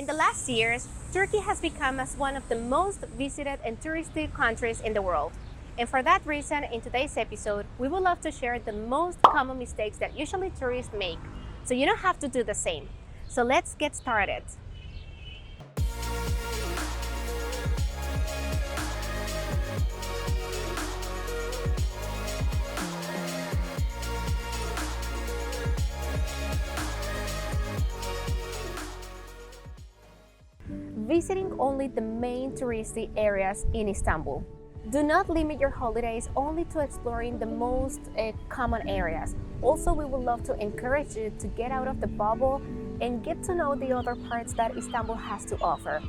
In the last years, Turkey has become as one of the most visited and touristy countries in the world. And for that reason, in today's episode, we would love to share the most common mistakes that usually tourists make, so you don't have to do the same. So let's get started. Visiting only the main touristy areas in Istanbul. Do not limit your holidays only to exploring the most common areas. Also, we would love to encourage you to get out of the bubble and get to know the other parts that Istanbul has to offer.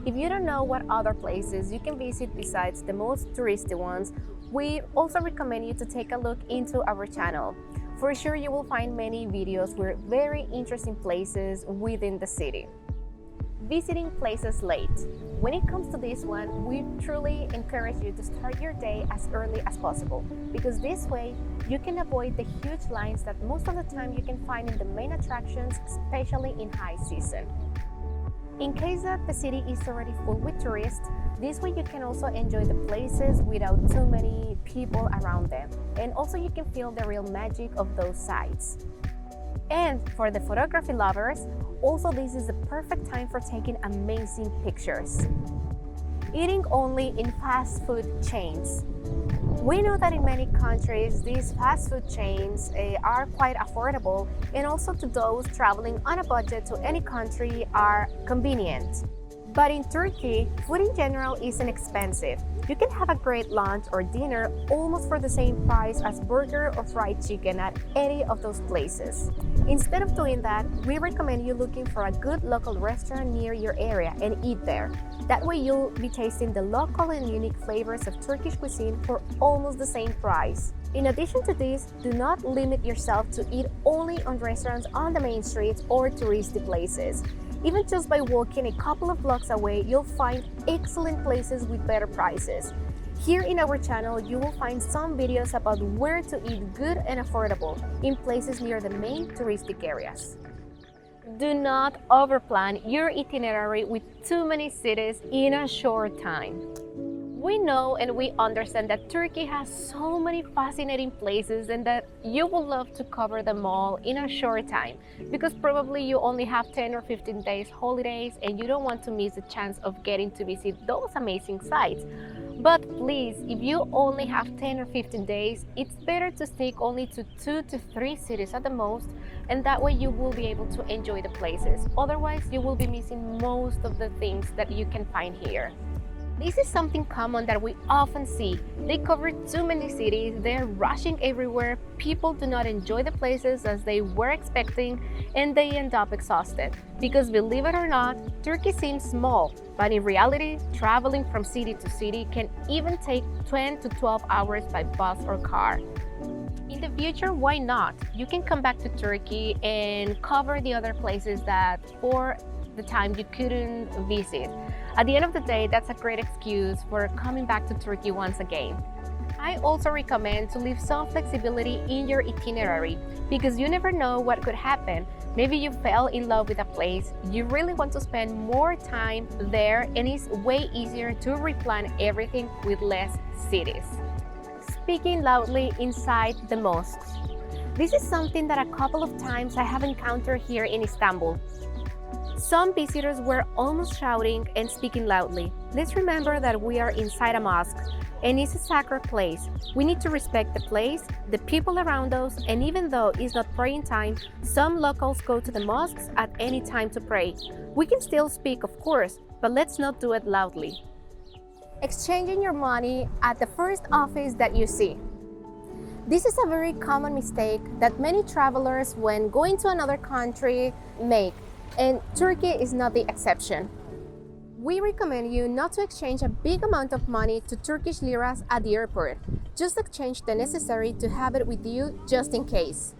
If you don't know what other places you can visit besides the most touristy ones, we also recommend you to take a look into our channel. For sure, you will find many videos with very interesting places within the city. Visiting places late. When it comes to this one, we truly encourage you to start your day as early as possible, because this way you can avoid the huge lines that most of the time you can find in the main attractions, especially in high season. In case that the city is already full with tourists, this way you can also enjoy the places without too many people around them, and also you can feel the real magic of those sites. And for the photography lovers, also this is the perfect time for taking amazing pictures. Eating only in fast food chains. We know that in many countries, these fast food chains are quite affordable, and also to those traveling on a budget to any country are convenient. But in Turkey, food in general isn't expensive. You can have a great lunch or dinner almost for the same price as burger or fried chicken at any of those places. Instead of doing that, we recommend you looking for a good local restaurant near your area and eat there. That way you'll be tasting the local and unique flavors of Turkish cuisine for almost the same price. In addition to this, do not limit yourself to eat only on restaurants on the main streets or touristy places. Even just by walking a couple of blocks away, you'll find excellent places with better prices. Here in our channel, you will find some videos about where to eat good and affordable in places near the main touristic areas. Do not overplan your itinerary with too many cities in a short time. We know and we understand that Turkey has so many fascinating places and that you will love to cover them all in a short time, because probably you only have 10 or 15 days holidays and you don't want to miss the chance of getting to visit those amazing sites. But please, if you only have 10 or 15 days, it's better to stick only to 2 to 3 cities at the most, and that way you will be able to enjoy the places. Otherwise, you will be missing most of the things that you can find here. This is something common that we often see. They cover too many cities, they're rushing everywhere, people do not enjoy the places as they were expecting, and they end up exhausted. Because believe it or not, Turkey seems small, but in reality, traveling from city to city can even take 10 to 12 hours by bus or car. In the future, why not? You can come back to Turkey and cover the other places that for the time you couldn't visit. At the end of the day, that's a great excuse for coming back to Turkey once again. I also recommend to leave some flexibility in your itinerary, because you never know what could happen. Maybe you fell in love with a place, you really want to spend more time there, and it's way easier to replan everything with less cities. Speaking loudly inside the mosques. This is something that a couple of times I have encountered here in Istanbul. Some visitors were almost shouting and speaking loudly. Let's remember that we are inside a mosque and it's a sacred place. We need to respect the place, the people around us, and even though it's not praying time, some locals go to the mosques at any time to pray. We can still speak, of course, but let's not do it loudly. Exchanging your money at the first office that you see. This is a very common mistake that many travelers, when going to another country, make. And Turkey is not the exception. We recommend you not to exchange a big amount of money to Turkish liras at the airport. Just exchange the necessary to have it with you just in case.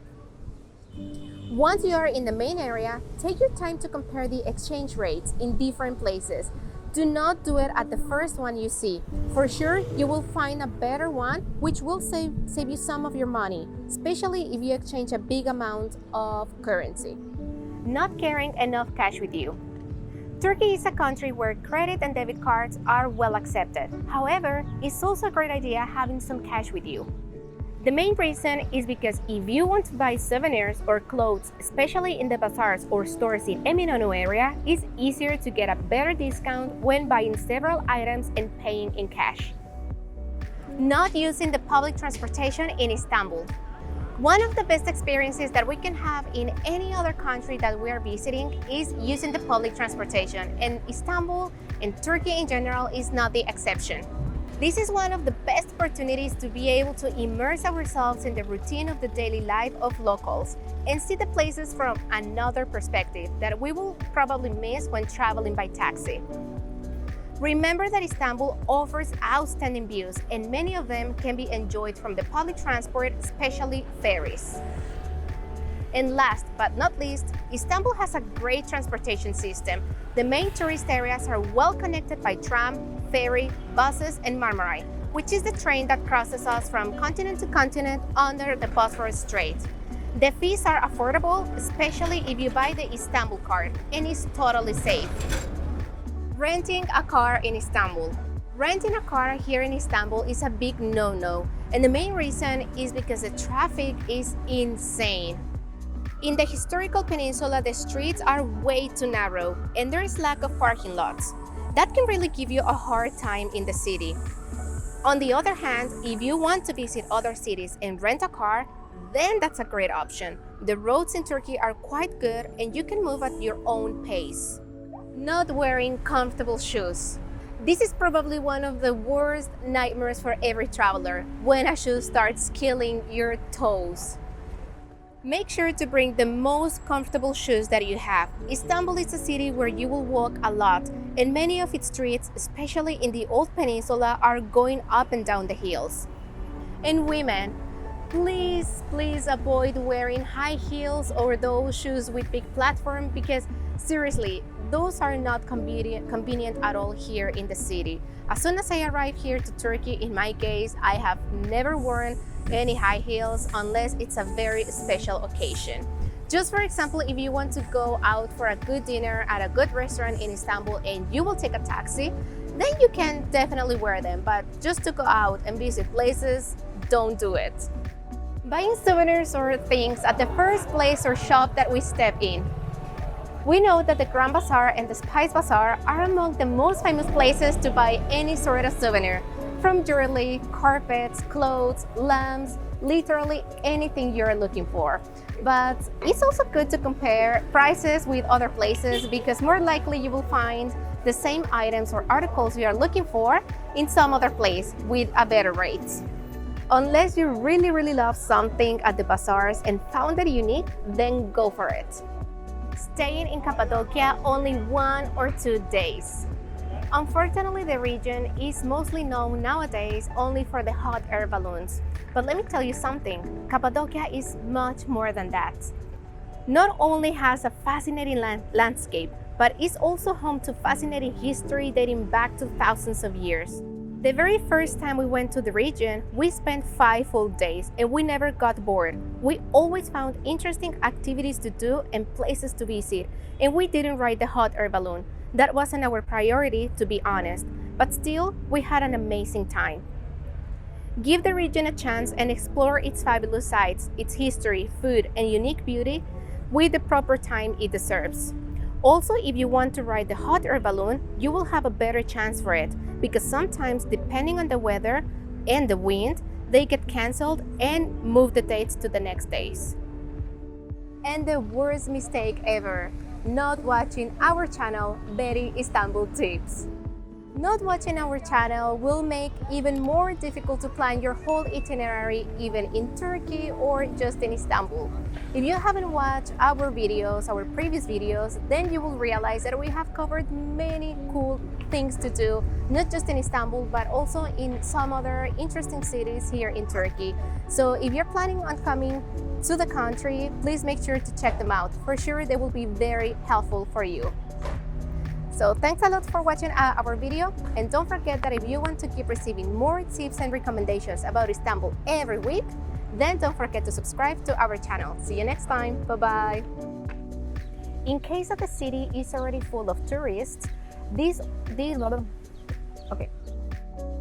Once you are in the main area, take your time to compare the exchange rates in different places. Do not do it at the first one you see. For sure, you will find a better one which will save you some of your money, especially if you exchange a big amount of currency. Not carrying enough cash with you. Turkey is a country where credit and debit cards are well accepted. However, it's also a great idea having some cash with you. The main reason is because if you want to buy souvenirs or clothes, especially in the bazaars or stores in Eminönü area, it's easier to get a better discount when buying several items and paying in cash. Not using the public transportation in Istanbul. One of the best experiences that we can have in any other country that we are visiting is using the public transportation, and Istanbul and Turkey in general is not the exception. This is one of the best opportunities to be able to immerse ourselves in the routine of the daily life of locals and see the places from another perspective that we will probably miss when traveling by taxi. Remember that Istanbul offers outstanding views, and many of them can be enjoyed from the public transport, especially ferries. And last but not least, Istanbul has a great transportation system. The main tourist areas are well connected by tram, ferry, buses, and Marmaray, which is the train that crosses us from continent to continent under the Bosphorus Strait. The fees are affordable, especially if you buy the Istanbul card, and it's totally safe. Renting a car in Istanbul. Renting a car here in Istanbul is a big no-no, and the main reason is because the traffic is insane. In the historical peninsula, the streets are way too narrow and there is lack of parking lots. That can really give you a hard time in the city. On the other hand, if you want to visit other cities and rent a car, then that's a great option. The roads in Turkey are quite good and you can move at your own pace. Not wearing comfortable shoes. This is probably one of the worst nightmares for every traveler, when a shoe starts killing your toes. Make sure to bring the most comfortable shoes that you have. Istanbul is a city where you will walk a lot, and many of its streets, especially in the old peninsula, are going up and down the hills. And women, please avoid wearing high heels or those shoes with big platform, because seriously, those are not convenient at all here in the city. As soon as I arrived here to Turkey, in my case, I have never worn any high heels unless it's a very special occasion. Just for example, if you want to go out for a good dinner at a good restaurant in Istanbul and you will take a taxi, then you can definitely wear them, but just to go out and visit places, don't do it. Buying souvenirs or things at the first place or shop that we step in. We know that the Grand Bazaar and the Spice Bazaar are among the most famous places to buy any sort of souvenir, from jewelry, carpets, clothes, lamps, literally anything you're looking for. But it's also good to compare prices with other places, because more likely you will find the same items or articles you are looking for in some other place with a better rate. Unless you really love something at the bazaars and found it unique, then go for it. Staying in Cappadocia only 1 or 2 days. Unfortunately, the region is mostly known nowadays only for the hot air balloons. But let me tell you something, Cappadocia is much more than that. Not only has a fascinating landscape, but is also home to fascinating history dating back to thousands of years. The very first time we went to the region, we spent 5 full days and we never got bored. We always found interesting activities to do and places to visit, and we didn't ride the hot air balloon. That wasn't our priority, to be honest, but still, we had an amazing time. Give the region a chance and explore its fabulous sights, its history, food, and unique beauty with the proper time it deserves. Also, if you want to ride the hot air balloon, you will have a better chance for it, because sometimes, depending on the weather and the wind, they get cancelled and move the dates to the next days. And the worst mistake ever, not watching our channel, Bery Istanbul Tips. Not watching our channel will make even more difficult to plan your whole itinerary, even in Turkey or just in Istanbul. If you haven't watched our videos, our previous videos, then you will realize that we have covered many cool things to do, not just in Istanbul, but also in some other interesting cities here in Turkey. So if you're planning on coming to the country, please make sure to check them out. For sure, they will be very helpful for you. So thanks a lot for watching our video, and don't forget that if you want to keep receiving more tips and recommendations about Istanbul every week, then don't forget to subscribe to our channel. See you next time. Bye-bye. In case that the city is already full of tourists, these okay,